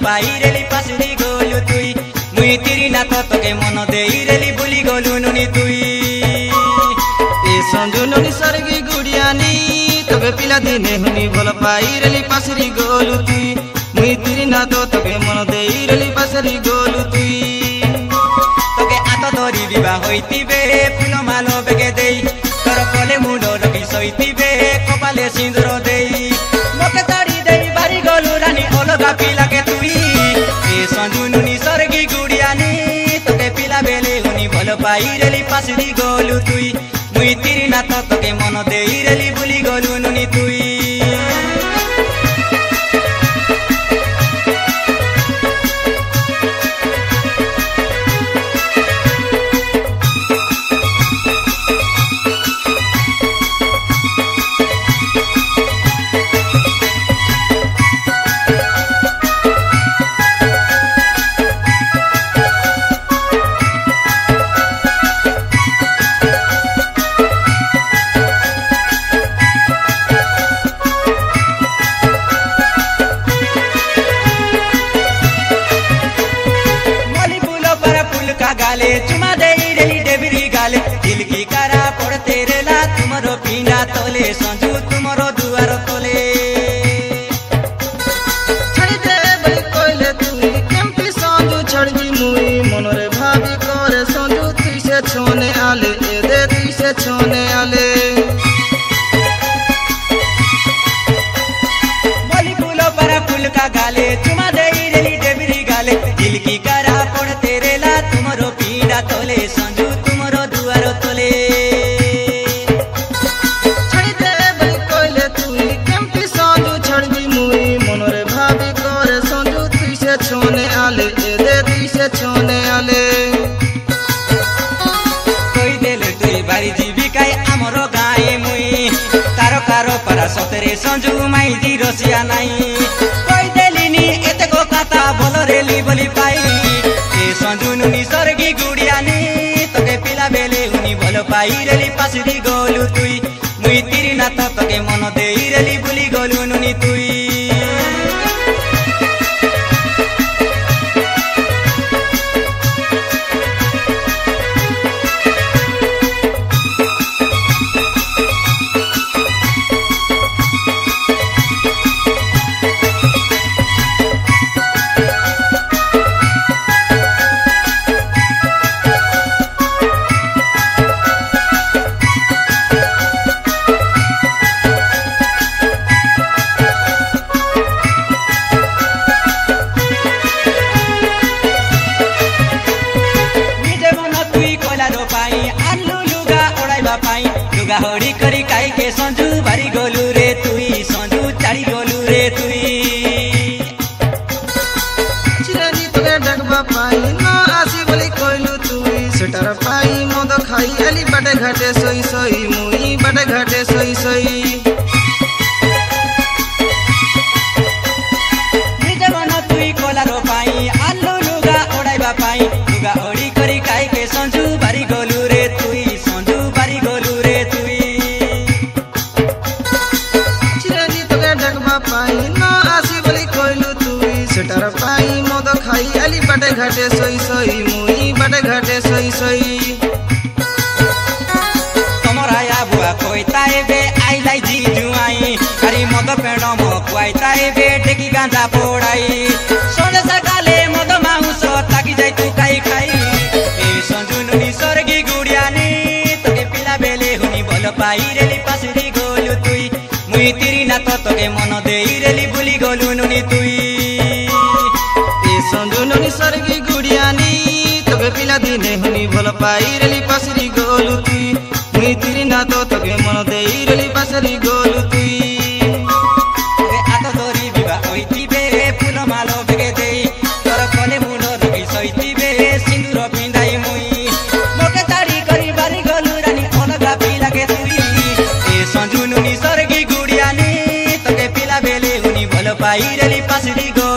पाई रेली पासरी गलु तुई मुई तिरी नाथ तके मन देई रेली बुली गलु नुनी तुई ए संजू नुनी सरगी गुड़ियानी तके पिला दिने हुनी भल पाई रेली पासरी गलु तुई मुई तिरी नाथ तके मन देई रेली पासरी गलु तुई तके आत धरी विवाह होइतिबे फूल मालो बेगे देई तोर कोले मुंडो रखी सोइतिबे कपाले सिंदूर देई मोके ताड़ी देई बारी गलु रानी अलगा पिला के तुई ए संजू नुनी सरगी गुड़ियानी तके पिला बेले हुनी भल पाई रेली पासरी गलु तुई मुई तिरी नाथ तके मन देई रेली बुली गलु नुनी तुई गाले चुमा देई रेली डेबरी गाले दिल की कारा पड़ते रेला तुमरो पीना तोले संजू तुमरो दुआर तोले छड़ी दे बली कोइले तुई केमती संजू छड़गी मुई मनरे भाभी करे संजू तुई से छोने आले ए दे तुई से छोने आले मली फूलो पर फूल का गाले चुमा देई रेली डेबरी गाले दिल की कारा पड़ते रेला तुमरो पीड़ा तोले संजू तुमरो दुआर तोले छड़ी दे बली कोइले तुई केमती संजू छड़गी मुई मनरे भाभी करे संजू तुई से छोने आले ए दे तुई से छोने आले कोई देले तुई बारी जीविकाय आमरो गाए मुई तारो कारो पारा सतरे संजू माई दी रसिया नाई कोई देलिनी एते को काता बोलो रेली बोली पाई ए संजू नुनी सरगी गुड़ियानी तके पिला बेले हुनी बोलो पाई रेली पासरी गलु तुई मुई तिरी नाथ तके मन देई रेली बुली गलु नुनी तुई लुगा हड़ी करी काई के संजू बारी गलु रे तुई संजू चाड़ी गलु रे तुई चिरानी तोके डगबा पाई न आसी बोली कोइलु तुई सेटार पाई मद खाई एली बाटे घाटे सोई सोई मुई बाटे घाटे सोई सोई निजे मन तुई कोलारो पाई आलू लुगा ओडाइबा पाई लुगा हड़ी करी काई के संजू बारी गलु रे तुई संजू बारी गलु रे तुई चिरानी तोके डगबा पाई न आसी बोली कोइलु तुई सेटार पाई मद खाई एली बाटे घाटे सोई सोई मुई बाटे घाटे सोई सोई तमराया बुआ कोइताए बे आइलाई जी जुआई हरी मद पेड़ मो कोइताए बे टेकी गांजा पोड़ाई सोने सकाले मद माउस ताकी जाई तू खाई खाई ए संजू नुनी सरगी गुड़ियानी तके पिला बेले हुनी बोल पाई रेली पासरी गलु तुई मुई तिरी नाथ तके मन देई रेली बुली गलु नुनी तुई ए संजू नुनी सरगी गुड़ियानी तके पिला दिने हुनी भल पाई रेली पासरी गलु तुई मुई तिरी नाथ तके मन देई रेली पासरी गलु तुई आत धरी विवाह होइतिबे फूल मालो बेगे देई तोर कोले मुंडो रखी सोइतिबे सिंदूर पिंधाई मुई मोके ताड़ी करी बारी गलु रानी अलगा पिला के तुई ए संजू नुनी सरगी गुड़ियानी तके पिला बेले हुनी भल पाई रेली पासरी गलु